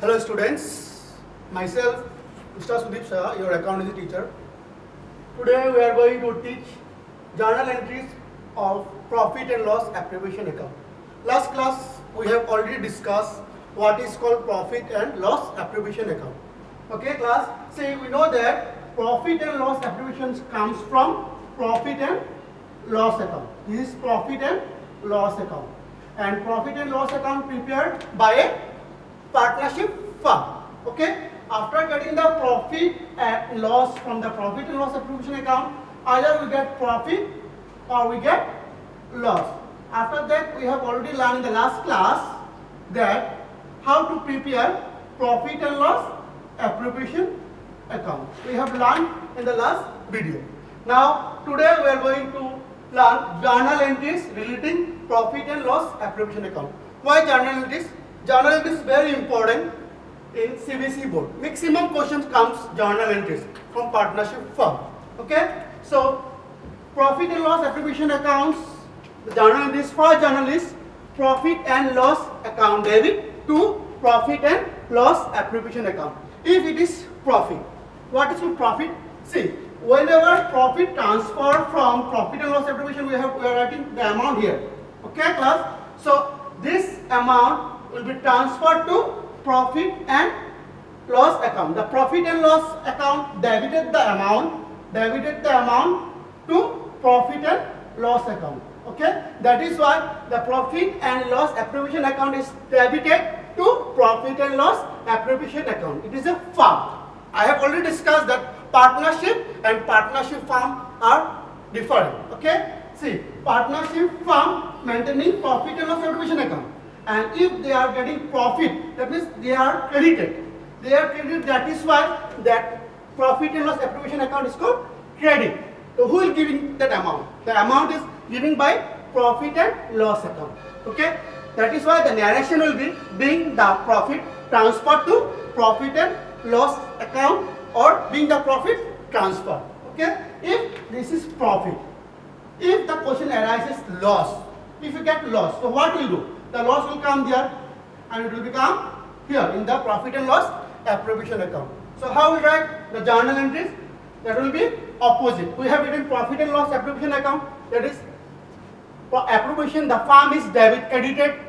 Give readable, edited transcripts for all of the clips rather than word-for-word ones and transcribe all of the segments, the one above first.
Hello students, myself Mr. Sudeep Shah, your accountancy teacher. Today we are going to teach journal entries of profit and loss attribution account. Last class we have already discussed what is called profit and loss attribution account. Okay class, see we know that profit and loss attribution comes from profit and loss account. This is profit and loss account, and profit and loss account prepared by a partnership firm. Okay, after getting the profit and loss from the profit and loss attribution account, either we get profit or we get loss. After that, we have already learned in the last class that how to prepare profit and loss attribution account. We have learned in the last video. Now today we are going to learn journal entries relating profit and loss attribution account. Why journal entries? Journal entries is very important in CBC board. Maximum questions comes journal entries from partnership firm. Okay, so profit and loss attribution accounts. The journal entries for journalists: profit and loss account debit to profit and loss attribution account. If it is profit, what is profit? See, whenever profit transfer from profit and loss attribution, we are writing the amount here. Okay, class. So this amount will be transferred to profit and loss account. The profit and loss account debited the amount to profit and loss account. Okay, that is why the profit and loss attribution account is debited to profit and loss attribution account. It is a firm. I have already discussed that partnership and partnership firm are different. Okay, see, partnership firm maintaining profit and loss attribution account, and if they are getting profit, that means they are credited. They are credited. That is why that profit and loss attribution account is called credit. So who is giving that amount? The amount is given by profit and loss account. Okay, that is why the narration will be being the profit transferred to profit and loss account, or being the profit transfer. Okay, if this is profit, if the question arises loss, if you get loss, so what will do? The loss will come there and it will become here in the profit and loss attribution account. So how we write the journal entries? That will be opposite. We have written profit and loss attribution account, that is for attribution the firm is credited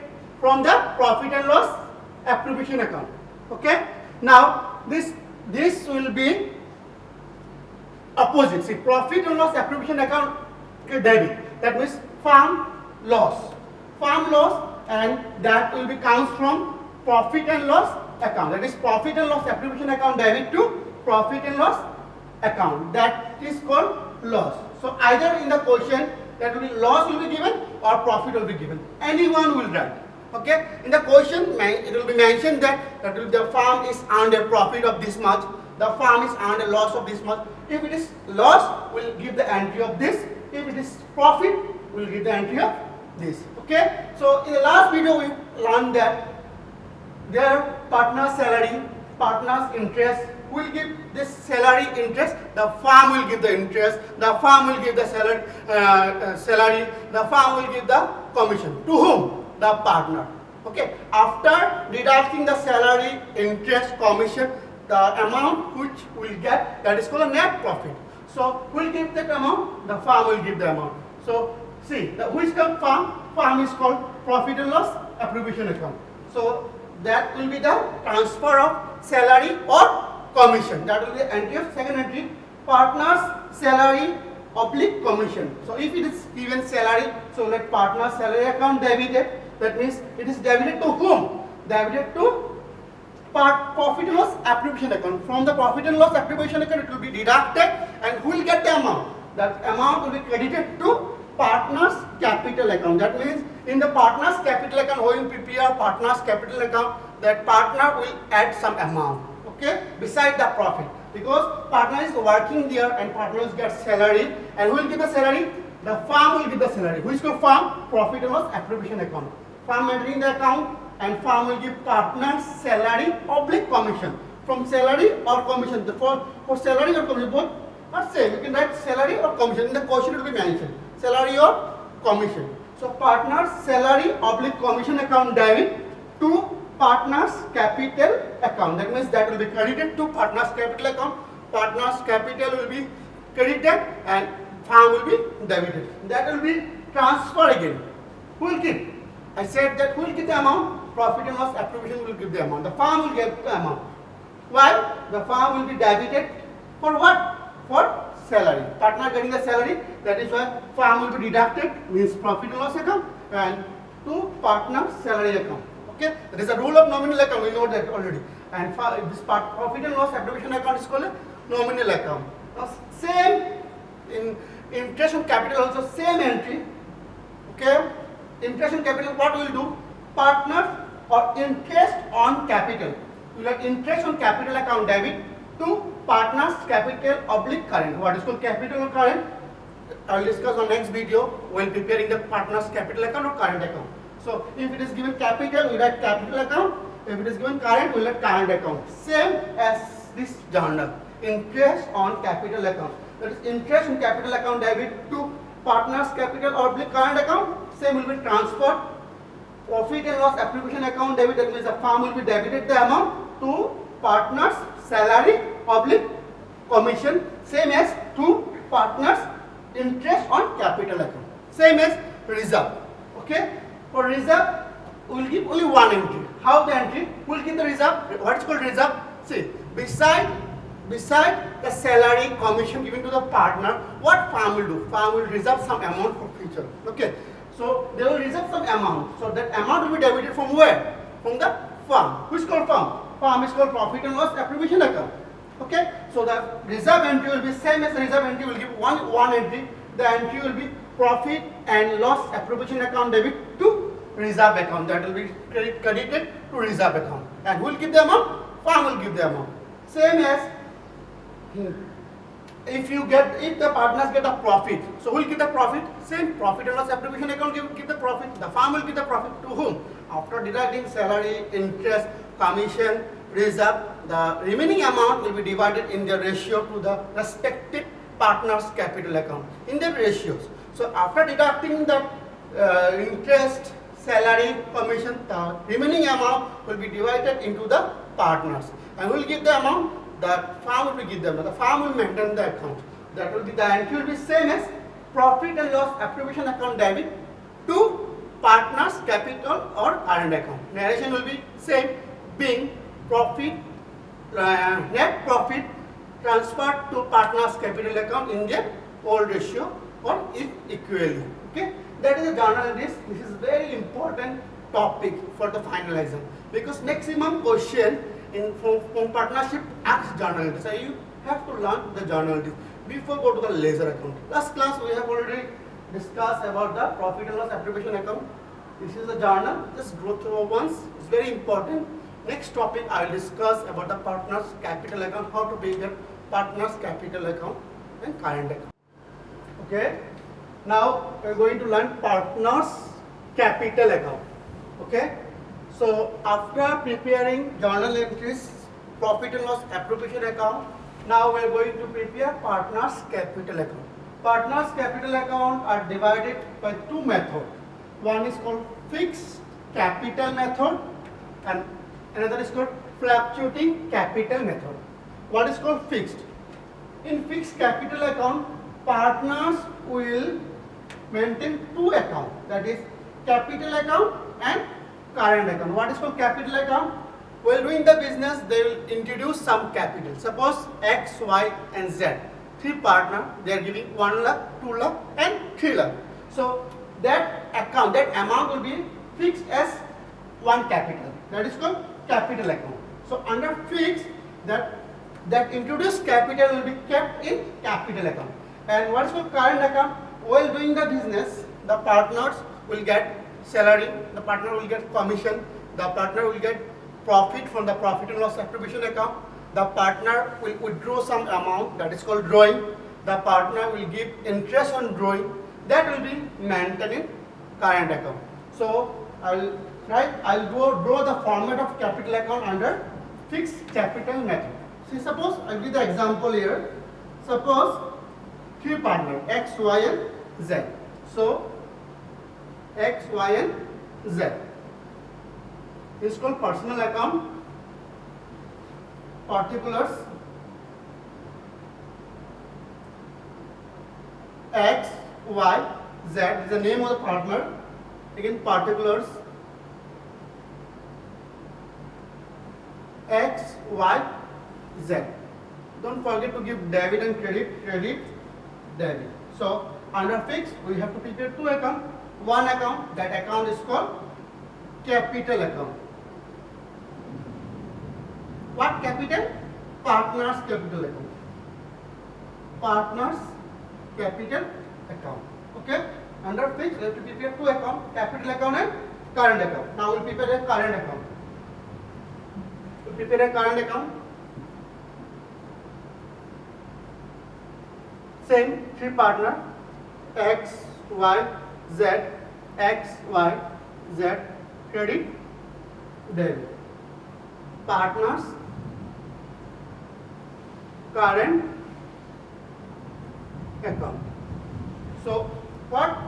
from the profit and loss attribution account. Okay, now this will be opposite. See, profit and loss attribution account debit, that means firm loss, and that will be counts from profit and loss account, that is profit and loss attribution account debit to profit and loss account, that is called loss. So either in the question that will be loss will be given or profit will be given, anyone will write. Okay, in the question it will be mentioned that the firm is earned a profit of this much, the firm is earned a loss of this much. If it is loss, we will give the entry of this. If it is profit, we will give the entry of this. Okay, so in the last video we learned that their partner's salary, partner's interest, will give this salary interest, the firm will give the interest, the firm will give the salary, the firm will give the commission. To whom? The partner. Okay, after deducting the salary, interest, commission, the amount which we will get, that is called a net profit. So we will give that amount, the firm will give the amount. So see, which firm? Firm is called profit and loss attribution account. So that will be the transfer of salary or commission. That will be the entry of second entry, partner's salary oblique commission. So if it is given salary, so let partner's salary account debited. That means it is debited to whom? Debited to profit and loss attribution account. From the profit and loss attribution account, it will be deducted, and who will get the amount? That amount will be credited to partner's capital account. That means in the partner's capital account, when you prepare partner's capital account, that partner will add some amount. Okay, beside the profit, because partner is working there and partners get salary, and who will give the salary? The firm will give the salary. Who is called firm? Profit and loss attribution account. Firm entering the account, and firm will give partner's salary oblique commission. From salary or commission, for salary or commission, both are same. You can write salary or commission. In the question it will be mentioned salary or commission. So partner's salary oblique commission account debit to partners capital account. That means that will be credited to partners capital account. Partners capital will be credited and farm will be debited. That will be transfer again. Who will keep? I said that who will give the amount? Profit and loss attribution will give the amount. The farm will get the amount. Why? The farm will be debited for what? For salary. Partner getting the salary. That is why farm will be deducted, means profit and loss account, and to partner salary account. Okay, that is a rule of nominal account. We know that already. And this part profit and loss attribution account is called a nominal account. Now same in interest on capital also same entry. Okay, interest on capital what we will do? Partners or interest on capital. We will have interest on capital account debit to partners capital oblique current. What is called capital or current? I will discuss on next video while preparing the partners capital account or current account. So if it is given capital, we write capital account. If it is given current, we write current account. Same as this journal. Interest on capital account. That is interest on capital account debit to partners capital oblique current account. Same will be transferred. Profit and loss attribution account debit. That means the farm will be debited the amount to partners salary oblique commission. Same as to partners interest on capital account. Same as reserve. Okay. For reserve, we will give only one entry. How the entry? We will give the reserve. What is called reserve? See, beside the salary commission given to the partner, what farm will do? Farm will reserve some amount for future. Okay. So they will reserve some amount. So that amount will be debited from where? From the farm. Which is called farm? Farm is called profit and loss attribution account. Okay. So the reserve entry will be same as the reserve entry. Will give one entry. The entry will be profit and loss attribution account debit to reserve account. That will be credited to reserve account. And who will give the amount? Farm will give the amount. Same as if the partners get a profit, so who will give the profit? Same profit and loss attribution account give the profit. The farm will give the profit to whom? After deducting salary, interest, commission, reserve, the remaining amount will be divided in the ratio to the respective partner's capital account in the ratios. So after deducting the interest, salary, commission, the remaining amount will be divided into the partners. And who will give the amount? The farm will give them. The farm will maintain the account. That will be the entry will be same as profit and loss attribution account debit to partners capital or current account. Narration will be same, being profit net profit transferred to partners capital account in the old ratio or equally. Okay, that is a journal entries. This is very important topic for the final exam because maximum question from partnership acts journal entries. So you have to learn the journal entries before go to the ledger account. Last class we have already discussed about the profit and loss attribution account. This is a journal. Just go through once. It's very important. Next topic I will discuss about the partners capital account, how to prepare partners capital account and current account. Okay. Now we are going to learn partners capital account. Okay. So after preparing journal entries, profit and loss attribution account, now we are going to prepare partners capital account. Partners capital account are divided by two methods. One is called fixed capital method and another is called fluctuating capital method. What is called fixed? In fixed capital account, partners will maintain two accounts, that is capital account and current account. What is called capital account? While doing the business, they will introduce some capital. Suppose X, Y and Z. Three partners, they are giving 1 lakh, 2 lakh and 3 lakh. So that account, that amount will be fixed as one capital. That is called capital account. So under fixed, that introduced capital will be kept in capital account. And what is called current account? While doing the business, the partners will get salary, the partner will get commission, the partner will get profit from the profit and loss attribution account, the partner will withdraw some amount, that is called drawing, the partner will give interest on drawing, that will be maintained in current account. So I'll draw the format of capital account under fixed capital method. See, suppose I'll give the example here. Suppose three partners X, Y and Z. So X, Y and Z. is called personal account, particulars, X, Y, Z is the name of the partner. Again, particulars, X, Y, Z. Don't forget to give debit and credit, debit. So under fixed, we have to prepare two accounts. One account, that account is called capital account. What capital? Partners capital account. Partners capital account. Okay? Under fixed, we have to prepare two accounts, capital account and current account. Now we'll prepare a current account. We'll prepare a current account. Same, three partner, X, Y, Z, X, Y, Z, credit, debit. Partners, current account. So, what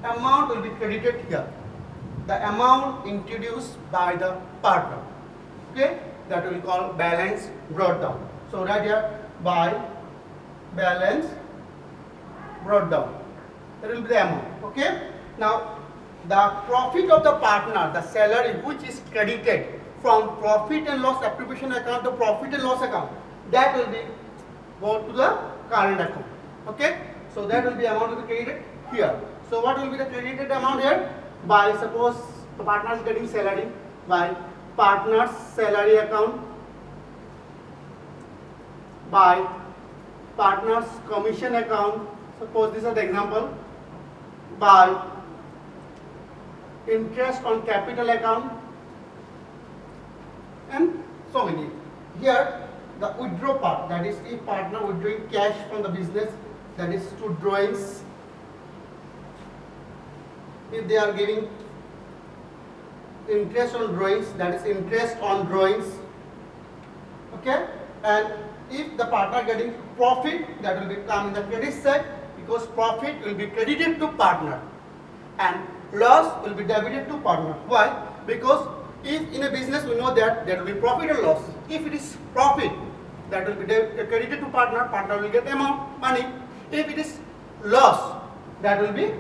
amount will be credited here? The amount introduced by the partner. Okay, that will be called balance brought down. So, right here, by balance brought down. That will be the amount. Okay. Now, the profit of the partner, the salary which is credited from profit and loss attribution account to profit and loss account, that will be go to the current account. Okay. So that will be amount to be credited here. So what will be the credited amount here? By suppose the partner is getting salary, by partner's salary account, by partner's commission account. Suppose this is the example. By interest on capital account, and so many. Here the withdraw part, that is if partner withdrawing cash from the business, that is to drawings. If they are giving interest on drawings, that is interest on drawings. Okay, and if the partner getting profit, that will become in the credit side, because profit will be credited to partner and loss will be debited to partner. Why? Because if in a business we know that there will be profit or loss. If it is profit, that will be credited to partner, partner will get amount, money. If it is loss, that will be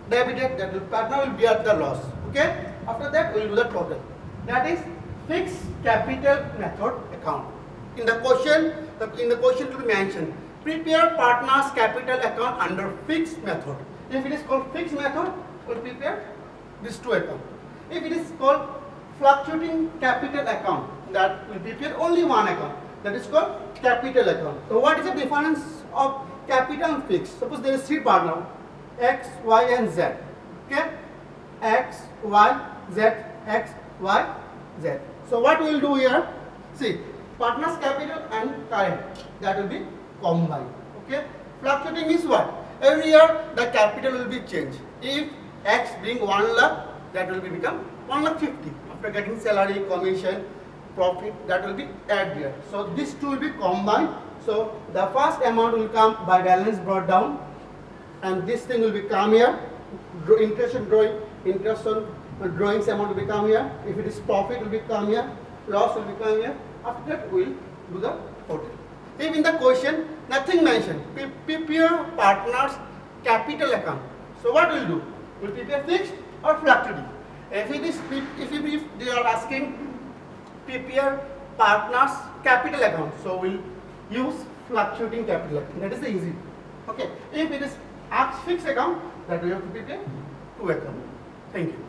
debited, that will partner will bear the loss. Okay? After that we will do the total. That is fixed capital method account. In the question to be mentioned, prepare partner's capital account under fixed method. If it is called fixed method, we'll prepare these two accounts. If it is called fluctuating capital account, that will prepare only one account. That is called capital account. So what is the difference of capital and fixed? Suppose there is three partner, X, Y, and Z. Okay? X, Y, Z, X, Y, Z. So what we will do here? See, partner's capital and current, that will be combined. Okay? Fluctuating is what? Every year the capital will be changed. If X being 1 lakh, that will be become 1,50,000. After getting salary, commission, profit, that will be added here. So these two will be combined. So the first amount will come by balance brought down, and this thing will become here. Interest on drawing, interest on drawings amount will become here. If it is profit, will become here. Loss will become here. After that, we will do the total. If in the question nothing mentioned, prepare partner's capital account. So what we will do? We will prepare fixed or fluctuating. If they are asking prepare partner's capital account, so we will use fluctuating capital account. That is the easy. Okay. If it is asked fixed account, that we have to prepare two account. Thank you.